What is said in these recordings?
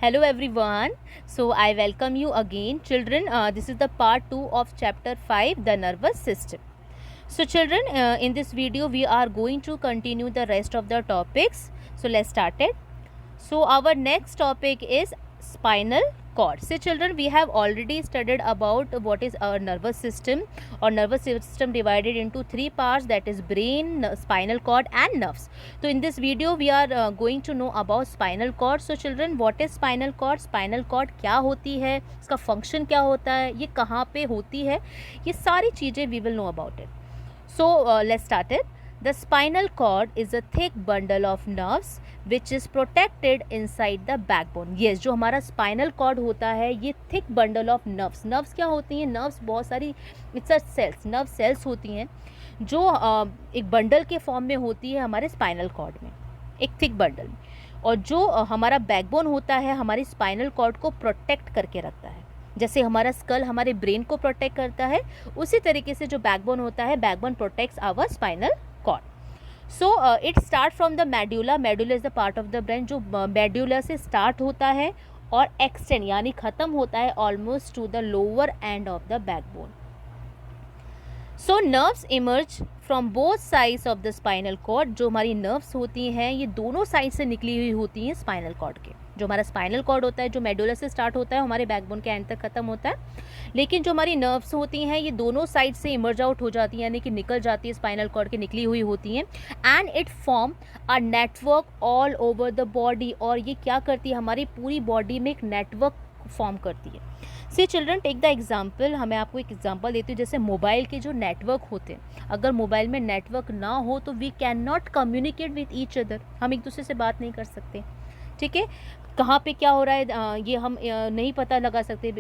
Hello everyone. So I welcome you again, children. This is the part 2 of chapter 5, the nervous system. So children, in this video we are going to continue the rest of the topics. So let's start it. So our next topic is spinal cord. So children, we have already studied about what is our nervous system. Or nervous system divided into three parts, that is brain, spinal cord and nerves. So in this video we are going to know about spinal cord. So children, what is spinal cord? Spinal cord क्या होती है, इसका function क्या होता है, ये कहाँ पे होती है, ये सारी चीज़ें we will know about it. So let's start it. The spinal cord is a thick bundle of nerves which is protected inside the backbone. Yes, जो हमारा spinal cord होता है ये thick bundle of nerves. Nerves क्या होती हैं? Nerves बहुत सारी it's a cells, nerve cells होती हैं जो एक बंडल के फॉर्म में होती है हमारे स्पाइनल कॉर्ड में, एक थिक बंडल में, और जो हमारा बैकबोन होता है हमारी स्पाइनल कॉर्ड को प्रोटेक्ट करके रखता है. जैसे हमारा स्कल हमारे ब्रेन को प्रोटेक्ट करता है, उसी तरीके से जो बैकबोन होता है, backbone protects our spinal cord. So it start from the medulla. Medulla is the part of the brain जो मेड्यूला से स्टार्ट होता है और एक्सटेंड यानी ख़त्म होता है almost to the lower end of the backbone. So nerves emerge from both sides of the spinal cord. जो हमारी नर्व्स होती हैं ये दोनों साइड से निकली हुई होती हैं स्पाइनल कॉर्ड के. जो हमारा स्पाइनल कॉर्ड होता है जो मेडुला से स्टार्ट होता है हमारे बैकबोन के एंड तक खत्म होता है, लेकिन जो हमारी नर्व्स होती हैं ये दोनों साइड से इमर्ज आउट हो जाती हैं यानी कि निकल जाती है, स्पाइनल कॉर्ड की निकली हुई होती हैं. And it form a network all over the body. और ये क्या करती है, हमारी पूरी बॉडी में एक नेटवर्क फॉर्म करती है. सी चिल्ड्रन, टेक द एग्जाम्पल. मैं आपको एक एग्जाम्पल देती हूँ. जैसे मोबाइल के जो नेटवर्क होते हैं, अगर मोबाइल में नेटवर्क ना हो तो we can not communicate with each other. हम एक दूसरे से बात नहीं कर सकते. ठीक है, कहाँ पे क्या हो रहा है ये हम नहीं पता लगा सकते.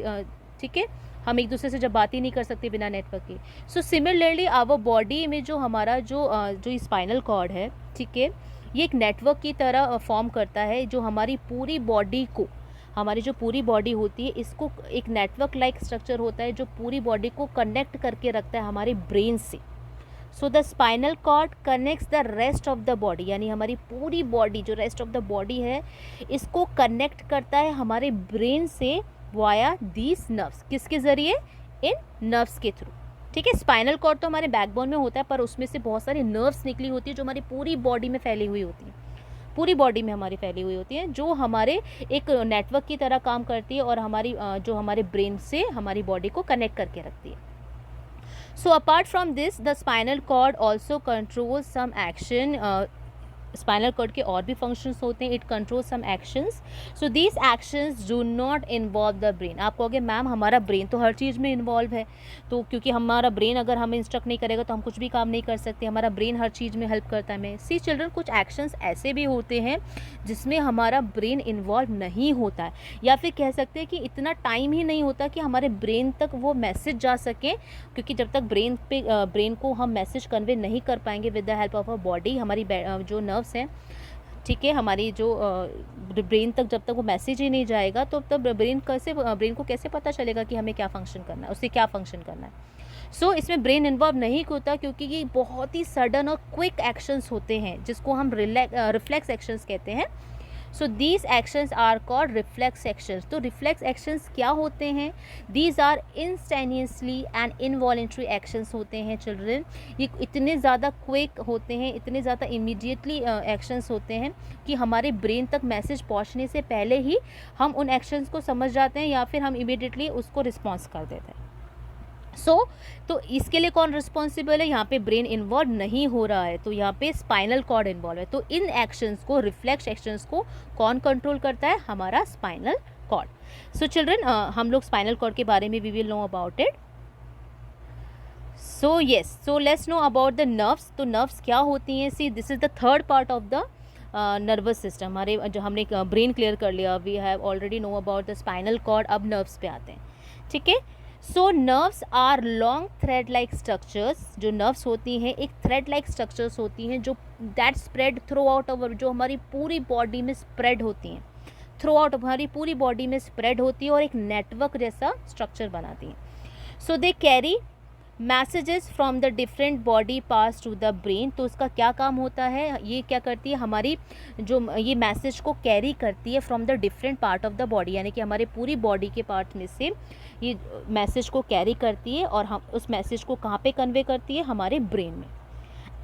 ठीक है, हम एक दूसरे से जब बात ही नहीं कर सकते बिना नेटवर्क के. सो सिमिलरली आवर बॉडी में जो हमारा जो स्पाइनल कॉर्ड है, ठीक है, ये एक नेटवर्क की तरह फॉर्म करता है जो हमारी पूरी बॉडी को, हमारी जो पूरी बॉडी होती है इसको एक नेटवर्क लाइक स्ट्रक्चर होता है जो पूरी बॉडी को कनेक्ट करके रखता है हमारे ब्रेन से. So the spinal cord connects the rest of the body, यानी हमारी पूरी बॉडी जो रेस्ट ऑफ द बॉडी है इसको कनेक्ट करता है हमारे ब्रेन से वाया दीज नर्व्स. किसके ज़रिए? इन नर्व्स के थ्रू. ठीक है, स्पाइनल कॉर्ड तो हमारे बैकबोन में होता है पर उसमें से बहुत सारी नर्व्स निकली होती है जो हमारी पूरी बॉडी में फैली हुई होती है, पूरी बॉडी में हमारी फैली हुई होती है, जो हमारे एक नेटवर्क की तरह काम करती है और हमारी जो हमारे ब्रेन से हमारी बॉडी को कनेक्ट करके रखती है. So apart from this, the spinal cord also controls some action. Spinal cord के और भी फंक्शंस होते हैं. It control some actions. So these actions do not involve the brain. आप कहोगे मैम हमारा ब्रेन तो हर चीज़ में इन्वॉल्व है, तो क्योंकि हमारा ब्रेन अगर हमें इंस्ट्रक्ट नहीं करेगा तो हम कुछ भी काम नहीं कर सकते. हमारा ब्रेन हर चीज़ में हेल्प करता है हमें. सी चिल्ड्रन, कुछ एक्शंस ऐसे भी होते हैं जिसमें हमारा ब्रेन इन्वॉल्व नहीं होता है, या फिर कह सकते हैं कि इतना टाइम ही नहीं होता कि हमारे ब्रेन तक वो मैसेज जा सके, क्योंकि जब तक ब्रेन को हम मैसेज कन्वे नहीं कर पाएंगे with the help of a body, हमारी जो नर्व्स हैं, ठीक है, हमारी जो ब्रेन तक जब तक वो मैसेज ही नहीं जाएगा तो तब ब्रेन को कैसे पता चलेगा कि हमें क्या फंक्शन करना है, उससे क्या फंक्शन करना है. सो इसमें ब्रेन इन्वॉल्व नहीं होता क्योंकि ये बहुत ही सडन और क्विक एक्शंस होते हैं जिसको हम रिफ्लेक्स एक्शंस कहते हैं. So these actions are called reflex actions. तो रिफ्लेक्स एक्शंस क्या होते हैं? These are instantaneously and involuntary actions होते हैं चिल्ड्रन. ये इतने ज़्यादा क्विक होते हैं, इतने ज़्यादा इमीडिएटली एक्शंस होते हैं कि हमारे ब्रेन तक मैसेज पहुंचने से पहले ही हम उन एक्शंस को समझ जाते हैं या फिर हम इमीडिएटली उसको रिस्पॉन्स कर देते हैं. तो इसके लिए कौन रिस्पॉन्सिबल है? यहाँ पे ब्रेन इन्वॉल्व नहीं हो रहा है, तो यहाँ पे स्पाइनल कॉर्ड इन्वॉल्व है. तो इन एक्शंस को, रिफ्लेक्स एक्शंस को कौन कंट्रोल करता है? हमारा स्पाइनल कॉर्ड. सो चिल्ड्रन, हम लोग स्पाइनल कॉर्ड के बारे में we will know about it. So yes, so let's know about the nerves. तो नर्व्स क्या होती हैं? See, this is the third part of the nervous system. हमारे जो हमने ब्रेन क्लियर कर लिया, we have already know about the spinal cord. अब नर्व्स पे आते हैं. ठीक है, so nerves are long thread like structures. जो नर्व्स होती हैं एक थ्रेड लाइक स्ट्रक्चर्स होती हैं जो that spread through out our, जो हमारी पूरी बॉडी में स्प्रेड होती हैं, थ्रू आउट हमारी पूरी बॉडी में स्प्रेड होती है और एक नेटवर्क जैसा स्ट्रक्चर बनाती हैं. So they carry messages from the different body parts to the brain. तो उसका क्या काम होता है, ये क्या करती है, हमारी जो ये मैसेज को कैरी करती है from the different part of the body, यानी कि हमारे पूरी बॉडी के पार्ट में से ये मैसेज को कैरी करती है और हम उस मैसेज को कहाँ पे कन्वे करती है, हमारे ब्रेन में।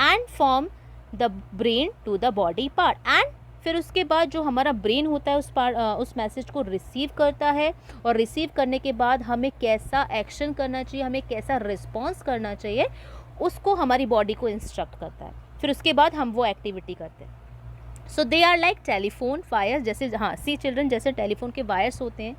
And from the brain to the body part, and फिर उसके बाद जो हमारा ब्रेन होता है उस मैसेज को रिसीव करता है, और रिसीव करने के बाद हमें कैसा एक्शन करना चाहिए, हमें कैसा रिस्पॉन्स करना चाहिए, उसको हमारी बॉडी को इंस्ट्रक्ट करता है। फिर उसके बाद हम वो एक्टिविटी करते हैं। So they are like telephone wires, जैसे हाँ सी चिल्ड्रन, जैसे टेलीफोन के वायर्स होते हैं,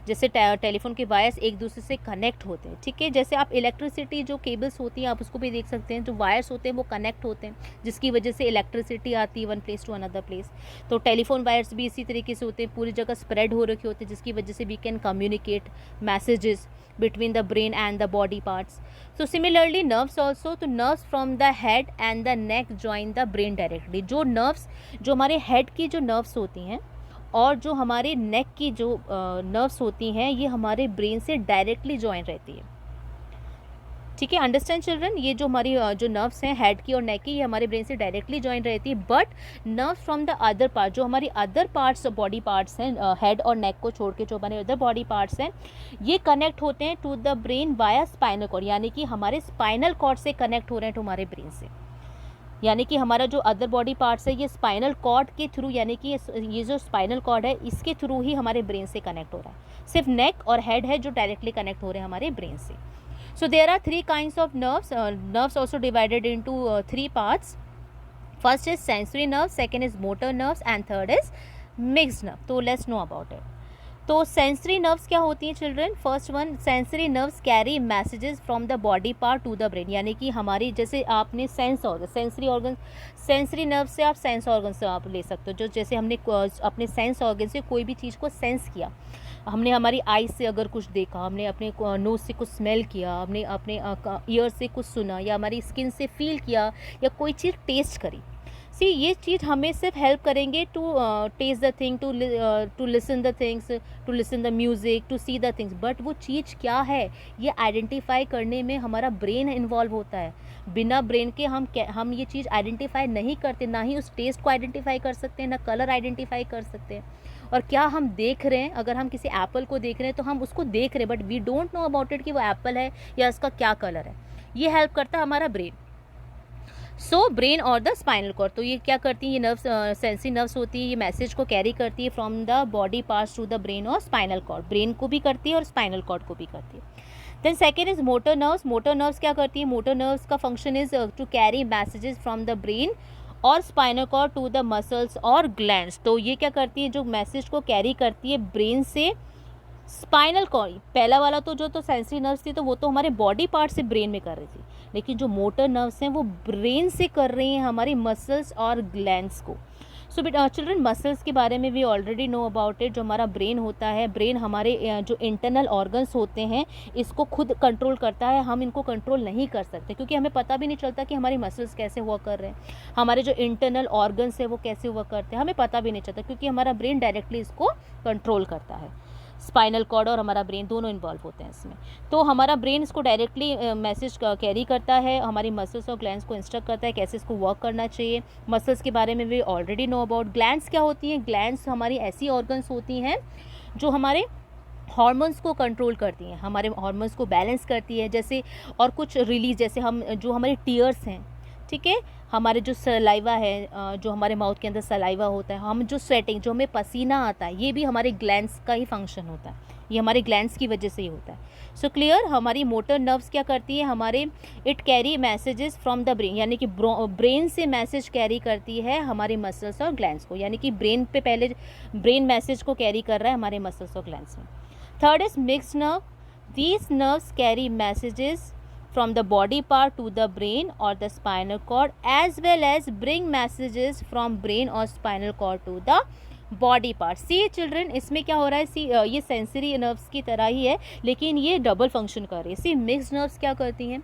जैसे टेलीफोन के वायर्स एक दूसरे से कनेक्ट होते हैं, ठीक है। जैसे आप इलेक्ट्रिसिटी जो केबल्स होती हैं आप उसको भी देख सकते हैं, जो वायर्स होते हैं वो कनेक्ट होते हैं, जिसकी वजह से इलेक्ट्रिसिटी आती है one place to another place. तो टेलीफोन वायर्स भी इसी तरीके से होते हैं, पूरी जगह स्प्रेड हो रखे होते हैं, जिसकी वजह से we can communicate messages between the brain and the body parts. So similarly nerves also, तो nerves from the head and the neck join the brain directly. जो nerves, जो हमारे head की जो nerves होती हैं और जो हमारे neck की जो nerves होती हैं, ये हमारे brain से directly join रहती है, ठीक है। अंडरस्टैंड चिल्ड्रन, ये जो हमारी जो नर्व्स हैं हेड की और नेक की, ये हमारे ब्रेन से डायरेक्टली ज्वाइन रहती है। But nerves from the other part, जो हमारी अदर पार्ट्स बॉडी पार्ट्स हैं, हेड और नेक को छोड़ के जो हमारे अदर बॉडी पार्ट्स हैं, ये कनेक्ट होते हैं to the brain via spinal cord, यानी कि हमारे स्पाइनल कॉर्ड से कनेक्ट हो रहे हैं टू हमारे ब्रेन से। यानी कि हमारा जो अदर बॉडी पार्ट्स है ये स्पाइनल कॉर्ड के थ्रू, यानी कि ये जो स्पाइनल कॉर्ड है इसके थ्रू ही हमारे ब्रेन से कनेक्ट हो रहा है। सिर्फ नेक और हेड है जो डायरेक्टली कनेक्ट हो रहे हैं हमारे ब्रेन से। So there are three kinds of nerves. Nerves also divided into three parts. First is sensory nerves, second is motor nerves, and third is mixed nerve. तो let's know about it. तो sensory nerves क्या होती हैं children? First one, sensory nerves carry messages from the body part two the brain, यानी कि हमारी जैसे आपने sense organ, sensory organ, sensory nerve से आप सेंस ऑर्गन से आप ले सकते हो, जो जैसे हमने अपने सेंस ऑर्गन से कोई भी चीज़ को सेंस किया, हमने हमारी आई से अगर कुछ देखा, हमने अपने नोज से कुछ स्मेल किया, हमने अपने ईयर से कुछ सुना, या हमारी स्किन से फील किया, या कोई चीज़ टेस्ट करी। सी ये चीज़ हमें सिर्फ हेल्प करेंगे to taste the thing, to listen the things, to listen the music, to see the things, but वो चीज़ क्या है ये आइडेंटिफाई करने में हमारा ब्रेन इन्वॉल्व होता है। बिना ब्रेन के हम ये चीज़ आइडेंटिफाई नहीं करते, ना ही उस टेस्ट को आइडेंटिफाई कर सकते हैं, ना कलर आइडेंटिफाई कर सकते हैं। और क्या हम देख रहे हैं, अगर हम किसी एप्पल को देख रहे हैं तो हम उसको देख रहे हैं, but we don't know about it कि वो एप्पल है या उसका क्या कलर है। ये हेल्प करता है हमारा ब्रेन। सो ब्रेन और द स्पाइनल कॉर्ड, तो ये क्या करती हैं, ये नर्व्स सेंसरी नर्व्स होती है, ये मैसेज को कैरी करती है from the body parts to the brain और स्पाइनल कॉर्ड, ब्रेन को भी करती है और स्पाइनल कॉर्ड को भी करती है। Then second is motor nerves. Motor nerves क्या करती है? मोटर नर्व्स का function is to carry messages from the brain और spinal cord to the muscles और ग्लैंड्स। तो ये क्या करती है, जो मैसेज को कैरी करती है ब्रेन से स्पाइनल कॉर्ड, पहला वाला तो सेंसरी नर्व्स थी तो वो तो हमारे बॉडी पार्ट से ब्रेन में कर रही थी, लेकिन जो मोटर नर्व्स हैं वो ब्रेन से कर रही हैं हमारी मसल्स और ग्लैंड्स को। सो चिल्ड्रन, मसल्स के बारे में we already know about it. जो हमारा ब्रेन होता है, ब्रेन हमारे जो इंटरनल ऑर्गन्स होते हैं इसको खुद कंट्रोल करता है, हम इनको कंट्रोल नहीं कर सकते क्योंकि हमें पता भी नहीं चलता कि हमारी मसल्स कैसे हुआ कर रहे हैं, हमारे जो इंटरनल ऑर्गन्स है वो कैसे हुआ करते हैं, हमें पता भी नहीं चलता क्योंकि हमारा ब्रेन डायरेक्टली इसको कंट्रोल करता है। स्पाइनल कॉर्ड और हमारा ब्रेन दोनों इन्वॉल्व होते हैं इसमें। तो हमारा ब्रेन इसको डायरेक्टली मैसेज कैरी करता है, हमारी मसल्स और ग्लैंड्स को इंस्ट्रक्ट करता है कैसे इसको वर्क करना चाहिए। मसल्स के बारे में भी ऑलरेडी नो अबाउट। ग्लैंड्स क्या होती हैं? ग्लैंड्स हमारी ऐसी ऑर्गन्स होती हैं जो हमारे हार्मोन्स को कंट्रोल करती हैं, हमारे हार्मोन्स को बैलेंस करती है, जैसे और कुछ रिलीज, जैसे हम जो हमारे टीयर्स हैं, ठीक है, हमारे जो सलाइवा है, जो हमारे माउथ के अंदर सलाइवा होता है, हम जो स्वेटिंग, जो हमें पसीना आता है, ये भी हमारे ग्लैंड्स का ही फंक्शन होता है, ये हमारे ग्लैंड्स की वजह से ही होता है। सो क्लियर, हमारी मोटर नर्व्स क्या करती है, हमारे it carry messages from the brain, यानी कि ब्रेन से मैसेज कैरी करती है हमारे मसल्स और ग्लैंड्स को, यानी कि ब्रेन पे पहले ब्रेन मैसेज को कैरी कर रहा है हमारे मसल्स और ग्लैंड्स में। Third is mixed nerve. These nerves carry messages from the body part to the brain or the spinal cord as well as bring messages from brain or spinal cord to the body part. See children, इसमें क्या हो रहा है, सी ये sensory nerves की तरह ही है लेकिन ये डबल फंक्शन कर रही है। सी मिक्स्ड नर्व्स क्या करती हैं,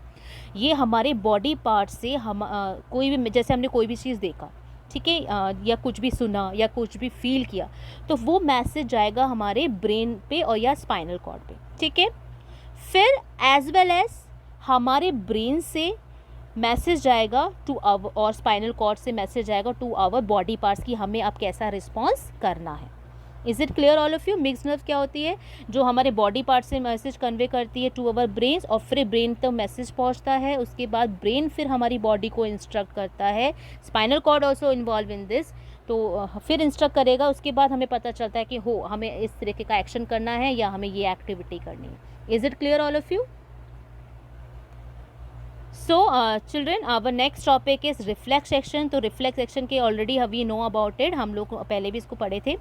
ये हमारे बॉडी पार्ट से हम कोई भी, जैसे हमने कोई भी चीज़ देखा, ठीक है, या कुछ भी सुना या कुछ भी फील किया, तो वो मैसेज जाएगा हमारे ब्रेन पे और या स्पाइनल कॉर्ड पे, ठीक है। फिर एज वेल एज हमारे ब्रेन से मैसेज जाएगा टू आवर, और स्पाइनल कॉर्ड से मैसेज जाएगा टू आवर बॉडी पार्ट्स कि हमें अब कैसा रिस्पॉन्स करना है। Is it clear all of you? Mix nerve क्या होती है? जो हमारे बॉडी पार्ट से मैसेज कन्वे करती है टू अवर ब्रेन्स, और फिर ब्रेन तक मैसेज पहुंचता है, उसके बाद ब्रेन फिर हमारी बॉडी को इंस्ट्रक्ट करता है। Spinal cord also involve in this, तो फिर इंस्ट्रक्ट करेगा, उसके बाद हमें पता चलता है कि हो हमें इस तरीके का एक्शन करना है या हमें ये एक्टिविटी करनी है। Is it clear all of you? So children, our next topic is reflex action. तो रिफ्लेक्स एक्शन के already we know about it, हम लोग पहले भी इसको पढ़े थे।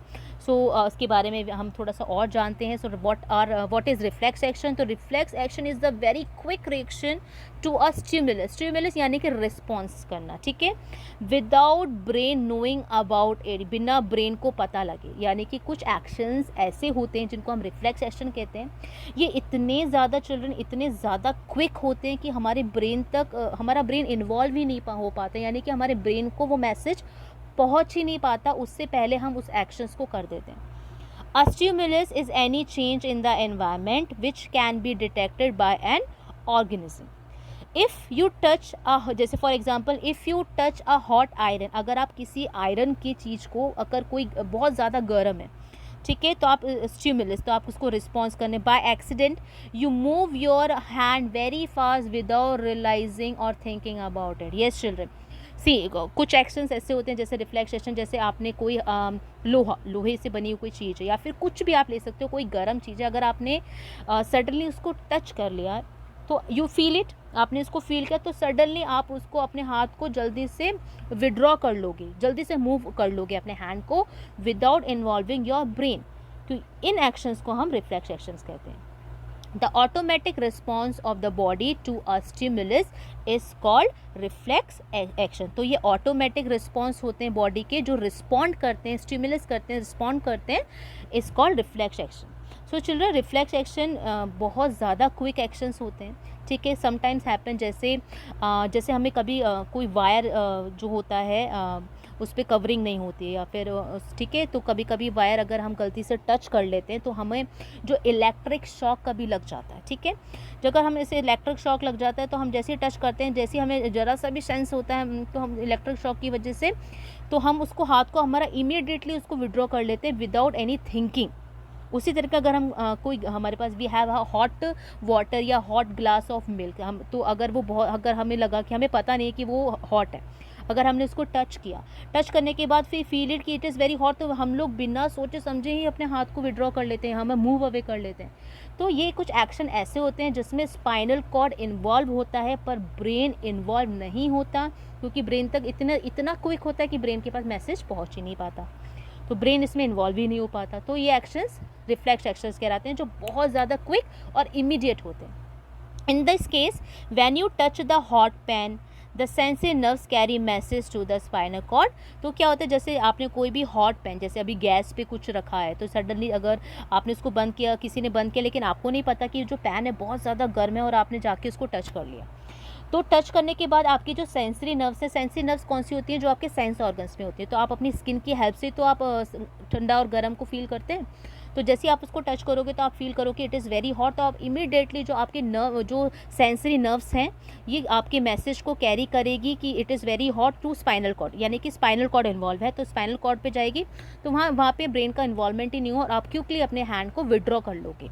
सो उसके बारे में हम थोड़ा सा और जानते हैं। So what is reflex action? तो reflex action is the very quick reaction to a stimulus, stimulus यानी कि रिस्पॉन्स करना, ठीक है, without brain knowing about it, बिना ब्रेन को पता लगे। यानी कि कुछ एक्शंस ऐसे होते हैं जिनको हम रिफ्लेक्स एक्शन कहते हैं। ये इतने ज़्यादा चिल्ड्रन, इतने ज़्यादा क्विक होते हैं कि हमारे ब्रेन तक हमारा ब्रेन इन्वॉल्व ही नहीं हो पाता, यानी कि हमारे ब्रेन को वो मैसेज पहुंच ही नहीं पाता, उससे पहले हम उस एक्शंस को कर देते हैं। A stimulus is any change in the environment which can be detected by an organism. If you touch a, जैसे for example if you touch a hot iron, अगर आप किसी आयरन की चीज़ को, अगर कोई बहुत ज़्यादा गर्म है, ठीक है, तो आप स्टिमुलस, तो आप उसको रिस्पॉन्स करने by accident you move your hand very fast without realising और thinking about it. Yes children, see कुछ एक्शंस ऐसे होते हैं जैसे रिफ्लेक्स एक्शन, जैसे आपने कोई लोहे से बनी हुई कोई चीज़ है या फिर कुछ भी आप ले सकते हो, कोई गर्म चीज़ है, अगर आपने सडनली उसको टच कर लिया तो यू फील इट, आपने उसको फील किया तो सडनली आप उसको अपने हाथ को जल्दी से विड्रॉ कर लोगे, जल्दी से मूव कर लोगे अपने हैंड को विदाउट इन्वॉल्विंग योर ब्रेन। तो इन एक्शंस को हम रिफ्लेक्स एक्शंस कहते हैं। The automatic response of the body to a stimulus is called reflex action। तो ये automatic response होते हैं बॉडी के, जो रिस्पॉन्ड करते हैं, स्टिमुलस करते हैं, रिस्पॉन्ड करते हैं, is called reflex action। So children, reflex action बहुत ज़्यादा क्विक एक्शंस होते हैं, ठीक है। समटाइम्स हैपन, जैसे हमें कभी कोई वायर जो होता है उस पर कवरिंग नहीं होती है या फिर ठीक है, तो कभी कभी वायर अगर हम गलती से टच कर लेते हैं तो हमें जो इलेक्ट्रिक शॉक कभी लग जाता है, ठीक है। जो अगर हम इसे इलेक्ट्रिक शॉक लग जाता है तो हम जैसे ही टच करते हैं, जैसे हमें ज़रा सा भी सेंस होता है तो हम इलेक्ट्रिक शॉक की वजह से तो हम उसको हाथ को हमारा इमीडिएटली उसको विड्रॉ कर लेते हैं विदाउट एनी थिंकिंग। उसी तरीके अगर हम कोई हमारे पास वी हैव हॉट वाटर या हॉट ग्लास ऑफ मिल्क, हम तो अगर वो बहुत, अगर हमें लगा कि हमें पता नहीं कि वो हॉट है, अगर हमने उसको टच किया, टच करने के बाद फिर फील इट कि इट इज़ वेरी हॉट, तो हम लोग बिना सोचे समझे ही अपने हाथ को विड्रॉ कर लेते हैं, हमें मूव अवे कर लेते हैं। तो ये कुछ एक्शन ऐसे होते हैं जिसमें स्पाइनल कॉर्ड इन्वॉल्व होता है पर ब्रेन इन्वॉल्व नहीं होता, क्योंकि ब्रेन तक इतना क्विक होता है कि ब्रेन के पास मैसेज पहुँच ही नहीं पाता, तो ब्रेन इसमें इन्वॉल्व ही नहीं हो पाता। तो ये एक्शंस रिफ्लेक्स एक्शंस कहलाते हैं, जो बहुत ज़्यादा क्विक और इमीडिएट होते हैं। In this case when you touch the hot pan the sensory nerves carry message to the spinal cord. तो क्या होता है, जैसे आपने कोई भी हॉट पैन, जैसे अभी गैस पे कुछ रखा है, तो सडनली अगर आपने उसको बंद किया, किसी ने बंद किया, लेकिन आपको नहीं पता कि जो पैन है बहुत ज़्यादा गर्म है और आपने जाके उसको टच कर लिया, तो टच करने के बाद आपकी जो सेंसरी नर्व्स है, सेंसरी नर्व्स कौन सी होती हैं, जो आपके सेंस ऑर्गन्स में होती है, तो आप अपनी स्किन की हेल्प से तो आप ठंडा और गर्म को फील करते हैं। तो जैसे आप उसको टच करोगे तो आप फील करोगे इट इज़ वेरी हॉट, तो आप इमीडिएटली जो आपके नर्व, जो सेंसरी नर्व्स हैं, ये आपके मैसेज को कैरी करेगी कि it is very hot to spinal cord, यानी कि स्पाइनल कॉर्ड इन्वॉल्व है, तो स्पाइनल कॉर्ड पे जाएगी, तो वहाँ पे ब्रेन का इन्वॉल्वमेंट ही नहीं हो और आप क्विकली अपने हैंड को विड्रॉ कर लोगे।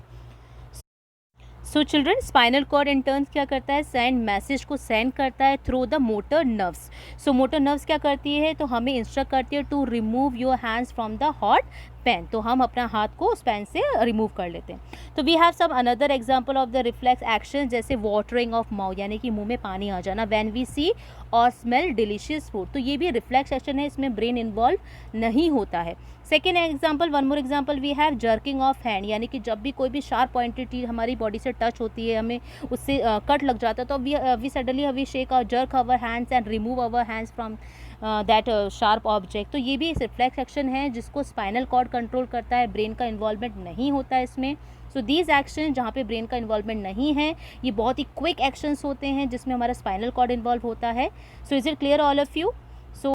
So children, spinal cord in turn क्या करता है, सेंड मैसेज को सेंड करता है through the motor nerves. So motor nerves क्या करती है, तो हमें इंस्ट्रक्ट करती है to remove your hands from the hot pan, तो हम अपना हाथ को उस पैन से रिमूव कर लेते हैं। तो we have some another example of the reflex action, जैसे वाटरिंग ऑफ माउथ, यानी कि मुंह में पानी आ जाना, व्हेन वी सी और स्मेल डिलीशियस फूड, तो ये भी रिफ्लेक्स एक्शन है, इसमें ब्रेन इन्वॉल्व नहीं होता है। Second example, one more example we have jerking of hand, यानी कि जब भी कोई भी शार्प पॉइंटेड चीज़ हमारी बॉडी से टच होती है, हमें उससे कट लग जाता है, तो वी सडनली वी शेक और jerk our hands and remove our hands from that sharp object. तो ये भी रिफ्लेक्स एक्शन है जिसको स्पाइनल कॉर्ड कंट्रोल करता है, ब्रेन का इन्वॉल्वमेंट नहीं होता है इसमें। सो दीज एक्शन जहाँ पे ब्रेन का इन्वॉल्वमेंट नहीं है, ये बहुत ही क्विक एक्शंस होते हैं जिसमें हमारा स्पाइनल कॉर्ड इन्वॉल्व होता है। So is it clear all of you?